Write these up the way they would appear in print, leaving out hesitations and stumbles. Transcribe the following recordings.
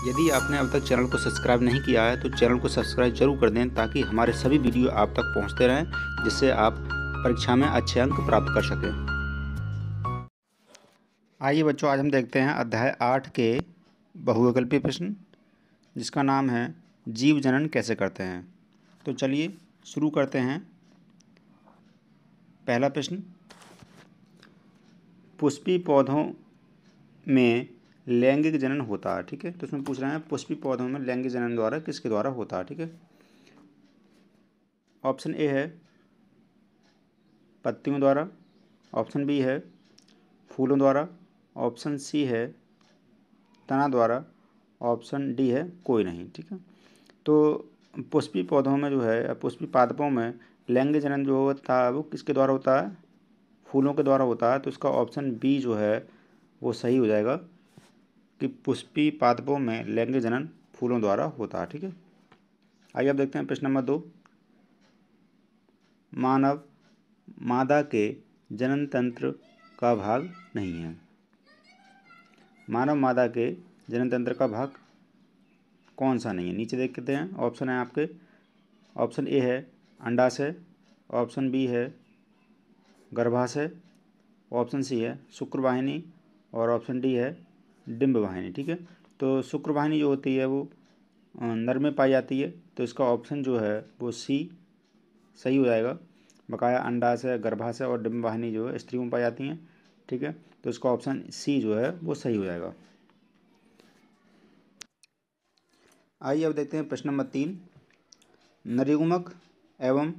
यदि आपने अब तक चैनल को सब्सक्राइब नहीं किया है तो चैनल को सब्सक्राइब जरूर कर दें ताकि हमारे सभी वीडियो आप तक पहुंचते रहें, जिससे आप परीक्षा में अच्छे अंक प्राप्त कर सकें। आइए बच्चों, आज हम देखते हैं अध्याय 8 के बहुविकल्पीय प्रश्न, जिसका नाम है जीव जनन कैसे करते हैं। तो चलिए शुरू करते हैं। पहला प्रश्न, पुष्पी पौधों में लैंगिक जनन होता है। ठीक है, तो इसमें पूछ रहे हैं पुष्पी पौधों में लैंगिक जनन द्वारा किसके द्वारा होता है। ठीक है, ऑप्शन ए है पत्तियों द्वारा, ऑप्शन बी है फूलों द्वारा, ऑप्शन सी है तना द्वारा, ऑप्शन डी है कोई नहीं। ठीक है, तो पुष्पी पौधों में जो है, पुष्पी पादपों में लैंगिक जनन जो होता है वो किसके द्वारा होता है, फूलों के द्वारा होता है। तो इसका ऑप्शन बी जो है वो सही हो जाएगा कि पुष्पी पादपों में लैंगिक जनन फूलों द्वारा होता है। ठीक है, आइए अब देखते हैं प्रश्न नंबर 2। मानव मादा के जनन तंत्र का भाग नहीं है। मानव मादा के जनन तंत्र का भाग कौन सा नहीं है, नीचे देखते हैं। ऑप्शन है आपके, ऑप्शन ए है अंडाशय, ऑप्शन बी है गर्भाशय, ऑप्शन सी है शुक्रवाहिनी और ऑप्शन डी है डिंब वाहिनी। ठीक है, तो शुक्रवाहिनी जो होती है वो नर में पाई जाती है, तो इसका ऑप्शन जो है वो सी सही हो जाएगा। बकाया अंडाशय, गर्भाशय और डिंब वाहिनी जो है स्त्रियों में पाई जाती हैं। ठीक है, तो इसका ऑप्शन सी जो है वो सही हो जाएगा। आइए अब देखते हैं प्रश्न नंबर 3। नरयुग्मक एवं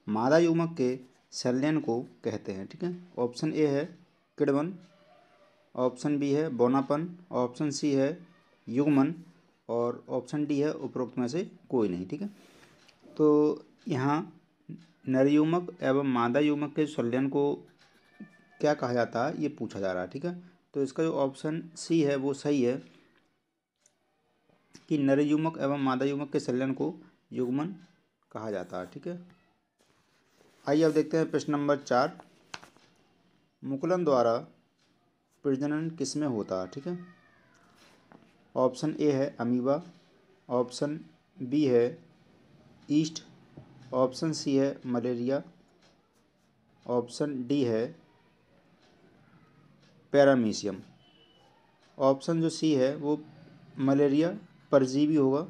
मादा युग्मक के संलयन को कहते हैं। ठीक है, ऑप्शन ए है किण्वन, ऑप्शन बी है बौनापन, ऑप्शन सी है युग्मन और ऑप्शन डी है उपरोक्त में से कोई नहीं। ठीक है, तो यहाँ नरयुग्मक एवं मादा युग्मक के संलयन को क्या कहा जाता है ये पूछा जा रहा है। ठीक है, तो इसका जो ऑप्शन सी है वो सही है कि नरयुग्मक एवं मादा युग्मक के संलयन को युग्मन कहा जाता है। ठीक है, आइए अब देखते हैं प्रश्न नंबर 4। मुकुलन द्वारा प्रजनन किसमें होता है। ठीक है, ऑप्शन ए है अमीबा, ऑप्शन बी है ईस्ट, ऑप्शन सी है मलेरिया, ऑप्शन डी है पैरामीशियम। ऑप्शन जो सी है वो मलेरिया परजीवी होगा।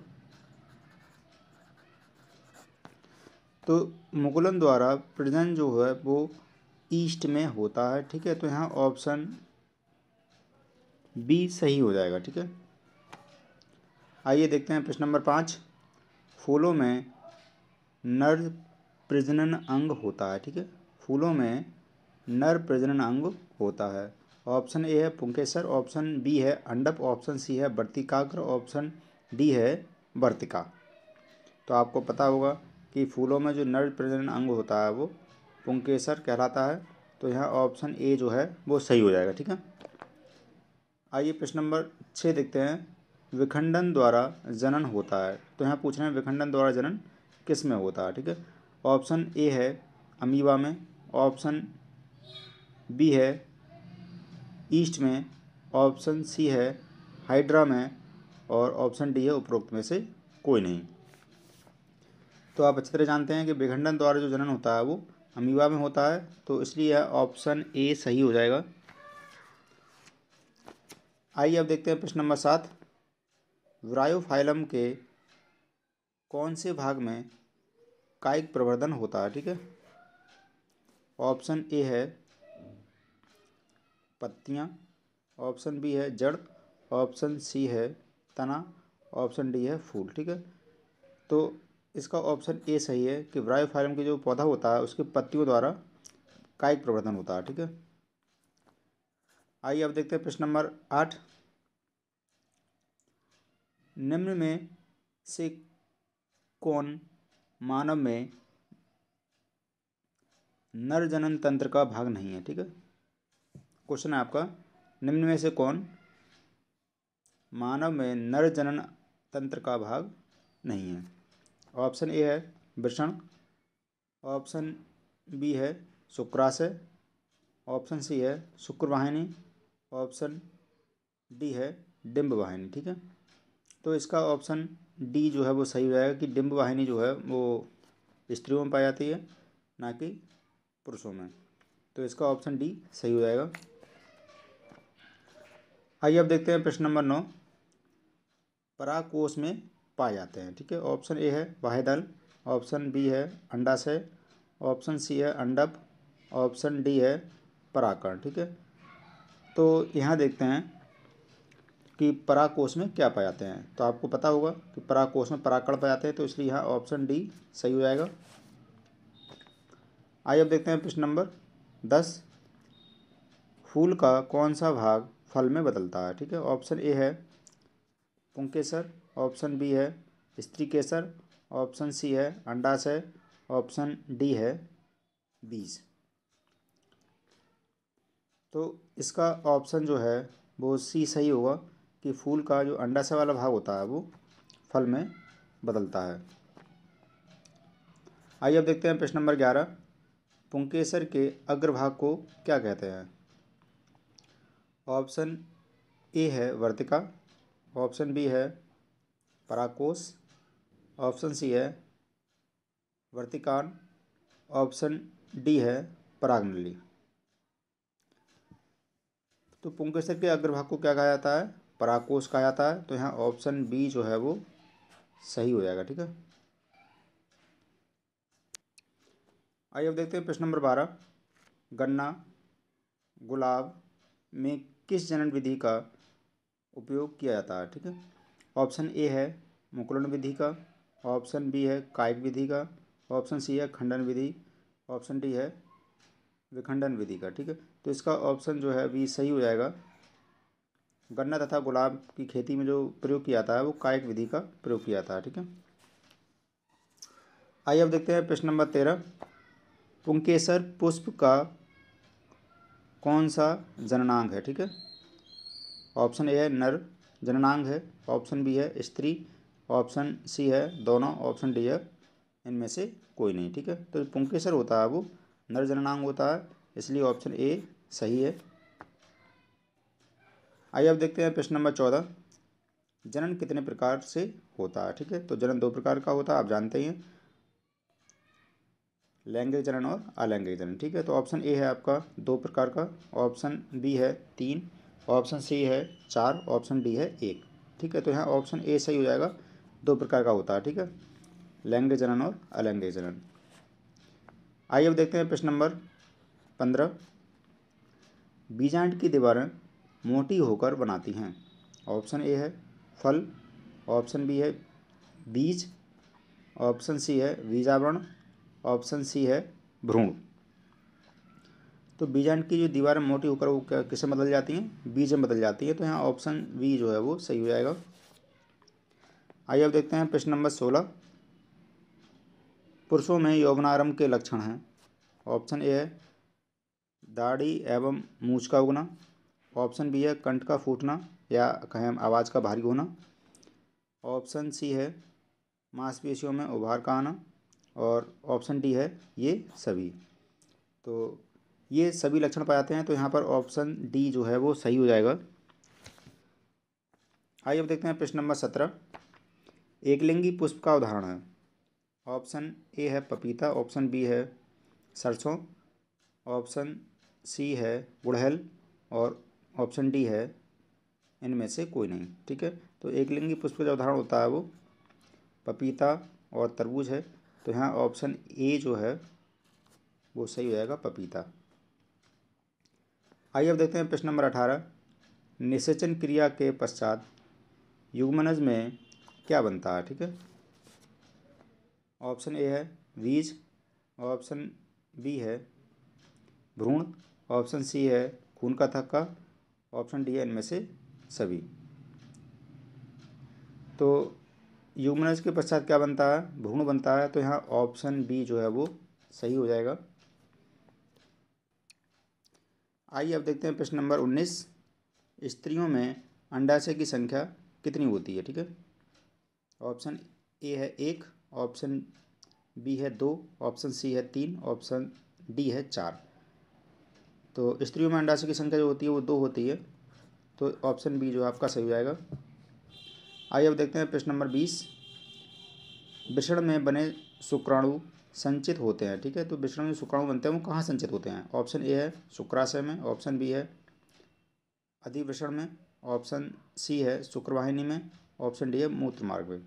तो मुकुलन द्वारा प्रजनन जो है वो ईस्ट में होता है। ठीक है, तो यहाँ ऑप्शन बी सही हो जाएगा। ठीक है, आइए देखते हैं प्रश्न नंबर 5। फूलों में नर प्रजनन अंग होता है। ठीक है, फूलों में नर प्रजनन अंग होता है। ऑप्शन ए है पुंकेसर, ऑप्शन बी है अंडप, ऑप्शन सी है वर्तिकाग्र, ऑप्शन डी है वर्तिका। तो आपको पता होगा कि फूलों में जो नर प्रजनन अंग होता है वो पुंकेसर कहलाता है। तो यहाँ ऑप्शन ए जो है वो सही हो जाएगा। ठीक है, आइए प्रश्न नंबर 6 देखते हैं। विखंडन द्वारा जनन होता है। तो यहाँ पूछ रहे हैं विखंडन द्वारा जनन किस में होता है। ठीक है, ऑप्शन ए है अमीबा में, ऑप्शन बी है ईस्ट में, ऑप्शन सी है हाइड्रा में और ऑप्शन डी है उपरोक्त में से कोई नहीं। तो आप अच्छी तरह जानते हैं कि विखंडन द्वारा जो जनन होता है वो अमीबा में होता है, तो इसलिए ऑप्शन ए सही हो जाएगा। आइए अब देखते हैं प्रश्न नंबर 7। ब्रायोफाइलम के कौन से भाग में कायिक प्रवर्धन होता है। ठीक है, ऑप्शन ए है पत्तियाँ, ऑप्शन बी है जड़, ऑप्शन सी है तना, ऑप्शन डी है फूल। ठीक है, तो इसका ऑप्शन ए सही है कि ब्रायोफाइलम के जो पौधा होता है उसके पत्तियों द्वारा कायिक प्रवर्धन होता है। ठीक है, आइए अब देखते हैं प्रश्न नंबर 8। निम्न में से कौन मानव में नर जनन तंत्र का भाग नहीं है। ठीक है, क्वेश्चन है आपका, निम्न में से कौन मानव में नर जनन तंत्र का भाग नहीं है। ऑप्शन ए है वृषण, ऑप्शन बी है शुक्राशय, ऑप्शन सी है शुक्रवाहिनी, ऑप्शन डी है डिंब वाहिनी। ठीक है, तो इसका ऑप्शन डी जो है वो सही हो जाएगा कि डिम्ब वाहिनी जो है वो स्त्रियों में पाई जाती है, ना कि पुरुषों में। तो इसका ऑप्शन डी सही हो जाएगा। आइए अब देखते हैं प्रश्न नंबर 9। परागकोश में पाए जाते हैं, ठीक है। ऑप्शन ए है बाह्यदल, ऑप्शन बी है अंडाशय, ऑप्शन सी है अंडप, ऑप्शन डी है परागकण, ठीक है। तो यहाँ देखते हैं कि परागकोश में क्या पाए जाते हैं। तो आपको पता होगा कि परागकोश में परागकण पाए जाते हैं, तो इसलिए यहाँ ऑप्शन डी सही हो जाएगा। आइए अब देखते हैं प्रश्न नंबर 10। फूल का कौन सा भाग फल में बदलता है, ठीक है। ऑप्शन ए है पुंकेसर, ऑप्शन बी है स्त्रीकेसर, ऑप्शन सी है अंडाशय, ऑप्शन डी है बीज। तो इसका ऑप्शन जो है वो सी सही होगा कि फूल का जो अंडाशय वाला भाग होता है वो फल में बदलता है। आइए अब देखते हैं प्रश्न नंबर 11। पुंकेसर के अग्रभाग को क्या कहते हैं। ऑप्शन ए है वर्तिका, ऑप्शन बी है परागकोश, ऑप्शन सी है वर्तिकान, ऑप्शन डी है परागनली। तो पुंकेसर के अग्रभाग को क्या कहा जाता है, परागकोश कहा जाता है। तो यहाँ ऑप्शन बी जो है वो सही हो जाएगा, ठीक है। आइए अब देखते हैं प्रश्न नंबर 12। गन्ना गुलाब में किस जनन विधि का उपयोग किया जाता है, ठीक है। ऑप्शन ए है मुकुलन विधि का, ऑप्शन बी है कायिक विधि का, ऑप्शन सी है खंडन विधि, ऑप्शन डी है विखंडन विधि का, ठीक है। तो इसका ऑप्शन जो है बी सही हो जाएगा। गन्ना तथा गुलाब की खेती में जो प्रयोग किया जाता है वो कायिक विधि का प्रयोग किया जाता है, ठीक है। आइए अब देखते हैं प्रश्न नंबर 13। पुंकेसर पुष्प का कौन सा जननांग है, ठीक है। ऑप्शन ए है नर जननांग है, ऑप्शन बी है स्त्री, ऑप्शन सी है दोनों, ऑप्शन डी है इनमें से कोई नहीं, ठीक है। तो पुंकेसर होता है वो नर जननांग होता है, इसलिए ऑप्शन ए सही है। आइए अब देखते हैं प्रश्न नंबर 14। जनन कितने प्रकार से होता है, ठीक है। तो जनन दो प्रकार का होता है, आप जानते ही हैं, लैंगिक जनन और अलैंगिक जनन, ठीक है। तो ऑप्शन ए है आपका दो प्रकार का, ऑप्शन बी है 3, ऑप्शन सी है 4, ऑप्शन डी है 1, ठीक है। तो यहाँ ऑप्शन ए सही हो जाएगा, दो प्रकार का होता है, ठीक है, लैंगिक जनन और अलैंगिक जनन। आइए अब देखते हैं प्रश्न नंबर 15। बीजांड की दीवारें मोटी होकर बनाती हैं। ऑप्शन ए है फल, ऑप्शन बी है बीज, ऑप्शन सी है बीजावरण, ऑप्शन सी है भ्रूण। तो बीजांड की जो दीवारें मोटी होकर वो किससे बदल जाती हैं, बीज में बदल जाती है। तो यहाँ ऑप्शन बी जो है वो सही हो जाएगा। आइए अब देखते हैं प्रश्न नंबर 16। पुरुषों में यौवनारंभ के लक्षण हैं। ऑप्शन ए है दाढ़ी एवं मूंछ का उगना, ऑप्शन बी है कंठ का फूटना या कहें आवाज़ का भारी होना, ऑप्शन सी है मांसपेशियों में उभार का आना, और ऑप्शन डी है ये सभी। तो ये सभी लक्षण पाए जाते हैं, तो यहाँ पर ऑप्शन डी जो है वो सही हो जाएगा। आइए अब देखते हैं प्रश्न नंबर 17। एकलिंगी पुष्प का उदाहरण है। ऑप्शन ए है पपीता, ऑप्शन बी है सरसों, ऑप्शन सी है गुड़हल, और ऑप्शन डी है इनमें से कोई नहीं, ठीक है। तो एकलिंगी पुष्प का जो उदाहरण होता है वो पपीता और तरबूज है। तो यहाँ ऑप्शन ए जो है वो सही हो जाएगा, पपीता। आइए अब देखते हैं प्रश्न नंबर 18। निषेचन क्रिया के पश्चात युग्मनज में क्या बनता है, ठीक है। ऑप्शन ए है बीज, ऑप्शन बी है भ्रूण, ऑप्शन सी है खून का थक्का, ऑप्शन डी है इनमें से सभी। तो युग्मनज के पश्चात क्या बनता है, भ्रूण बनता है। तो यहाँ ऑप्शन बी जो है वो सही हो जाएगा। आइए अब देखते हैं प्रश्न नंबर 19। स्त्रियों में अंडाशय की संख्या कितनी होती है, ठीक है। ऑप्शन ए है 1, ऑप्शन बी है 2, ऑप्शन सी है 3, ऑप्शन डी है 4। तो स्त्रियों में अंडाशय की संख्या जो होती है वो 2 होती है। तो ऑप्शन बी जो आपका सही हो जाएगा। आइए अब देखते हैं प्रश्न नंबर 20। वृषण में बने शुक्राणु संचित होते हैं, ठीक है। तो वृषण में शुक्राणु बनते हैं वो कहाँ संचित होते हैं? ऑप्शन ए है शुक्राशय में, ऑप्शन बी है अधिवृषण में, ऑप्शन सी है शुक्रवाहिनी में, ऑप्शन डी है मूत्र मार्ग में।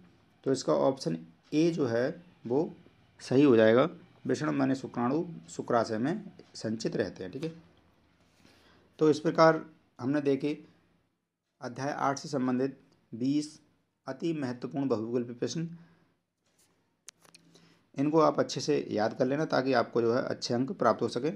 तो इसका ऑप्शन ए जो है वो सही हो जाएगा। वृषण बने शुक्राणु शुक्राशय में संचित रहते हैं, ठीक है। तो इस प्रकार हमने देखे अध्याय 8 से संबंधित 20 अति महत्वपूर्ण बहुविकल्पी प्रश्न। इनको आप अच्छे से याद कर लेना ताकि आपको जो है अच्छे अंक प्राप्त हो सके।